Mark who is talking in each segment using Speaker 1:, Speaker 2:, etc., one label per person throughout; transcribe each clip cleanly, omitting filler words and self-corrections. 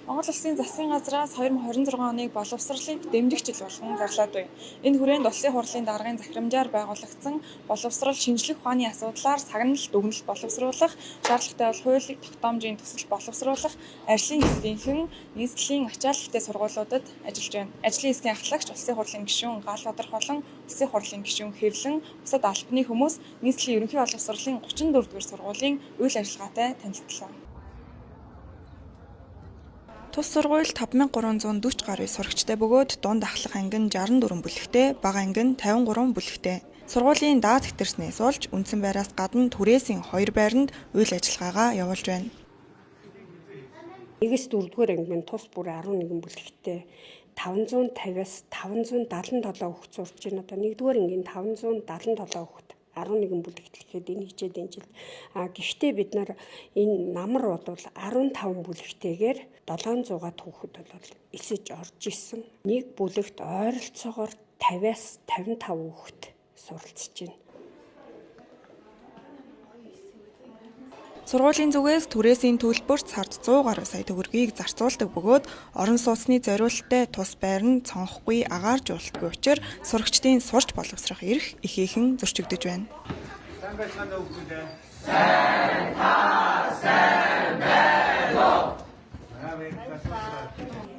Speaker 1: Монгол Улсын засгийн газраас 2026 оныг боловсролыг дэмжих жил болгон зарлаад байна. Энэ хүрээнд Улсын хурлын даргын захирамжаар байгуулагдсан боловсрол шинжлэх ухааны асуудлаар сагналт дүгнэлт боловсруулах, шаардлагатай бол хуулийн тогтоомжийн төсөл боловсруулах, ажлын хэсгийнхэн нийслэлийн ачааллтай сургуулиудад ажиллаж байна. Ажлын хэсгийн ахлагч, Улсын хурлын гишүүн гал тодорхойлон, Улсын хурлын гишүүн хэрлэн, бусад албаны хүмүүс нийслэлийн ерөнхий боловсролын 34-р сургуулийн үйл ажиллагаатай танилцлаа. Тус сургууль 5340 гаруй сурагчтай бөгөөд дунд ахлах анги нь 64 бүлэгтэй, бага анги нь 53 бүлэгтэй. Сургуулийн даад хэтэрснээс болж үндсэн байраас гадна түрээсийн 2 байранд үйл ажиллагаагаа явуулж байна.
Speaker 2: 1-с 4-р ангийн тус бүр 11 бүлэгтэй 550-аас 577 хүүхэд сурч байна. Одоо 1-р ангийн 577 хүүхэд 11 бүлэгт гэхэд энэ хичээлийн жил. Гэхдээ бид нар энэ намар бол 15 бүлэгтэйгээр 700-аад хүүхэд бол эсэж орж исэн. Нэг бүлэгт ойролцоогоор 50-аас 55 хүүхэд суралцж байна.
Speaker 1: Сургуулийн зүгээс түрээсийн төлбөрт сард 100 гаруй сая төгрөгийг зарцуулдаг бөгөөд орон сууцны зориулалттай тус байр нь цонхгүй агаарж уултгүй учраас сурагчдын сурч боловсрох эрх ихээхэн зөрчигдөж байна.
Speaker 3: Сайн байцгаана уу хүүхдээ. Сайн байна уу?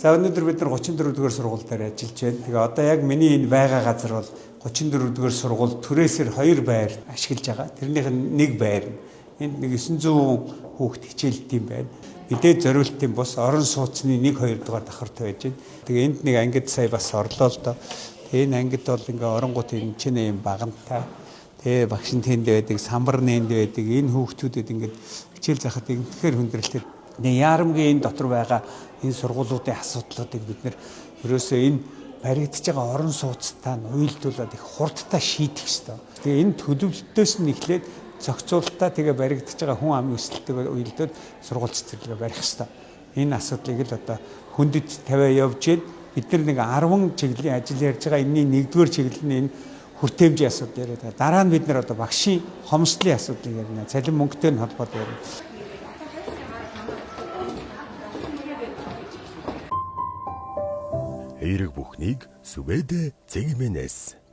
Speaker 3: За өнөөдөр бид нар 34-р сургууль дээр ажиллаж байна. Тэгээ одоо яг миний энэ байгаа газар бол 34-р сургууль түрээсээр 2 байр ашиглаж байгаа. Тэрнийх нь 1 байр. Энд нэг 900 хүүхэд хичээлт юм байна. Мэдээ зориултын бус орон сууцны 1-2 дугаар давхарт байж байна. Тэгээ энд нэг ангид сая бас орлоо л доо. Тэгээ энэ ангид бол ингээ оронгууд энэ чинь юм багантай. Тэгээ багш нь тэнд байдаг, самбар нэнд байдаг. Энэ хүүхдүүдэд ингээд хичээл заахад үнэхээр хүндрэлтэй. Яарамгийн энэ дотор байгаа энэ сургуулиудын асуудлуудыг бид нэр ерөөсөө энэ баригдаж байгаа орон сууцтай нь уйлдуулаад их хурдтай шийдэх ёстой. Тэгээ энэ төлөвлөлтөөс нь эхлээд зохицуулалтаа тэгээ баригдаж байгаа хүн амын өсөлтөд уйлдаад сургууль цэцэрлэгээ барих ёстой. Энэ асуудлыг л одоо хүндэд тавиа явж байна. Бид нар нэг 10 чиглэлийн ажил ярьж байгаа. Энэний 1-р чиглэлийн энэ хүртээмжийн асуудал яриад байгаа. Дараа нь бид нар одоо багшийн хомсдлын асуудлыг ярина. Цалин мөнгөтэй нь холбоотой ярина.
Speaker 4: Эерэг бүхнийг Сүбэдэ Цэгмэнэс